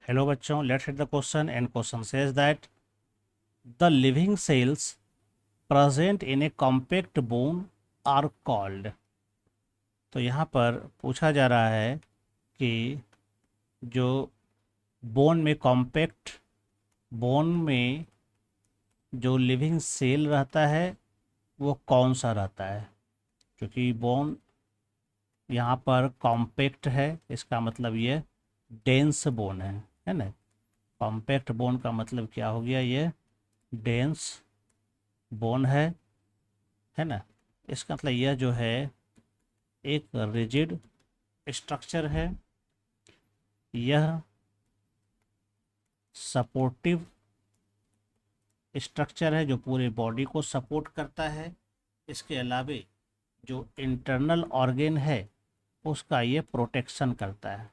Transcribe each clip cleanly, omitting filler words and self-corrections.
Hello बच्चों, let's read the question and question says that the living cells present in a compact bone are called. तो यहाँ पर पूछा जा रहा है कि जो बोन में कॉम्पैक्ट बोन में जो लिविंग सेल रहता है वो कौन सा रहता है। क्योंकि बोन यहाँ पर कॉम्पैक्ट है, इसका मतलब ये डेंस बोन है ना। कॉम्पैक्ट बोन का मतलब क्या हो गया, ये डेंस बोन है ना। इसका मतलब यह जो है एक रिजिड स्ट्रक्चर है, यह सपोर्टिव स्ट्रक्चर है जो पूरे बॉडी को सपोर्ट करता है। इसके अलावे जो इंटरनल ऑर्गेन है उसका ये प्रोटेक्शन करता है,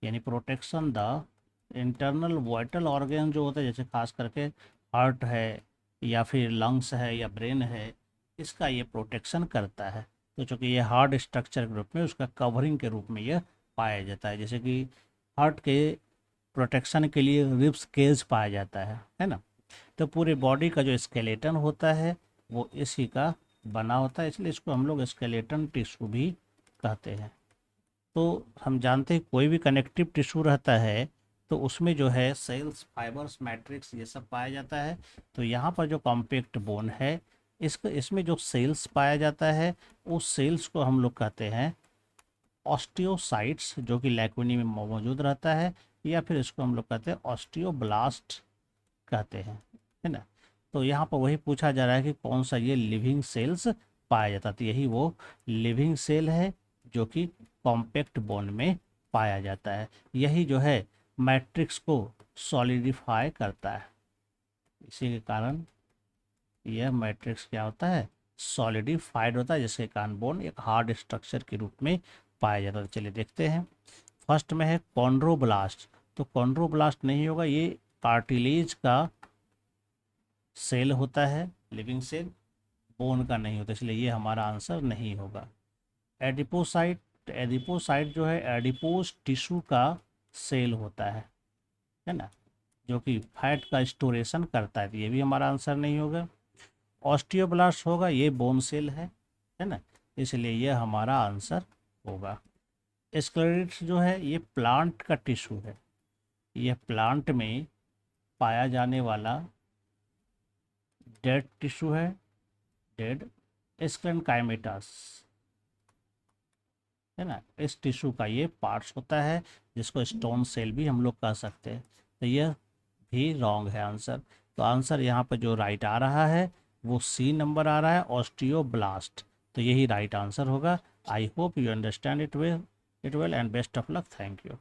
यानी protection the internal vital organ जो होता है, जैसे खास करके हार्ट है या फिर लंग्स है या ब्रेन है, इसका ये प्रोटेक्शन करता है। तो चूँकि ये हार्ड स्ट्रक्चर के रूप में उसका कवरिंग के रूप में यह पाया जाता है। जैसे कि हार्ट के प्रोटेक्शन के लिए रिब्स केज पाया जाता है ना। तो पूरे बॉडी का जो स्केलेटन होता है वो इसी का बना होता है, इसलिए इसको हम लोग स्केलेटन टिश्यू भी कहते हैं। तो हम जानते हैं कोई भी कनेक्टिव टिश्यू रहता है तो उसमें जो है सेल्स, फाइबर्स, मैट्रिक्स ये सब पाया जाता है। तो यहाँ पर जो कॉम्पैक्ट बोन है इसमें जो सेल्स पाया जाता है उस सेल्स को हम लोग कहते हैं ऑस्टियोसाइट्स, जो कि लैक्यूनी में मौजूद रहता है, या फिर इसको हम लोग कहते हैं ऑस्टियोब्लास्ट कहते हैं, है ना। तो यहाँ पर वही पूछा जा रहा है कि कौन सा ये लिविंग सेल्स पाया जाता है। तो यही वो लिविंग सेल है जो कि कॉम्पैक्ट बोन में पाया जाता है। यही जो है मैट्रिक्स को सॉलिडिफाई करता है। इसी के कारण यह मैट्रिक्स क्या होता है, सॉलिडिफाइड होता है, जिसके कारण बोन एक हार्ड स्ट्रक्चर के रूप में पाया जाता है। तो चलिए देखते हैं। फर्स्ट में है कॉन्ड्रोब्लास्ट। तो कॉन्ड्रोब्लास्ट नहीं होगा, ये कार्टिलेज का सेल होता है, लिविंग सेल, बोन का नहीं होता, इसलिए ये हमारा आंसर नहीं होगा। एडिपोसाइट, एडिपोसाइट जो है एडिपोज टिश्यू का सेल होता है ना, जो कि फैट का स्टोरेशन करता है, तो ये भी हमारा आंसर नहीं होगा। ऑस्टियोब्लास्ट होगा, ये बोन सेल है ना, इसलिए ये हमारा आंसर होगा। स्क्लेरोसिस जो है ये प्लांट का टिश्यू है, यह प्लांट में पाया जाने वाला डेड टिश्यू है, डेड स्क्लेरकाइमेटस, है ना। इस टिश्यू का ये पार्ट्स होता है जिसको स्टोन सेल भी हम लोग कह सकते हैं। तो यह भी रॉन्ग है आंसर। तो आंसर यहाँ पर जो राइट आ रहा है वो सी नंबर आ रहा है, ऑस्टियोब्लास्ट। तो यही राइट आंसर होगा। I hope you understand it well and best of luck. Thank you.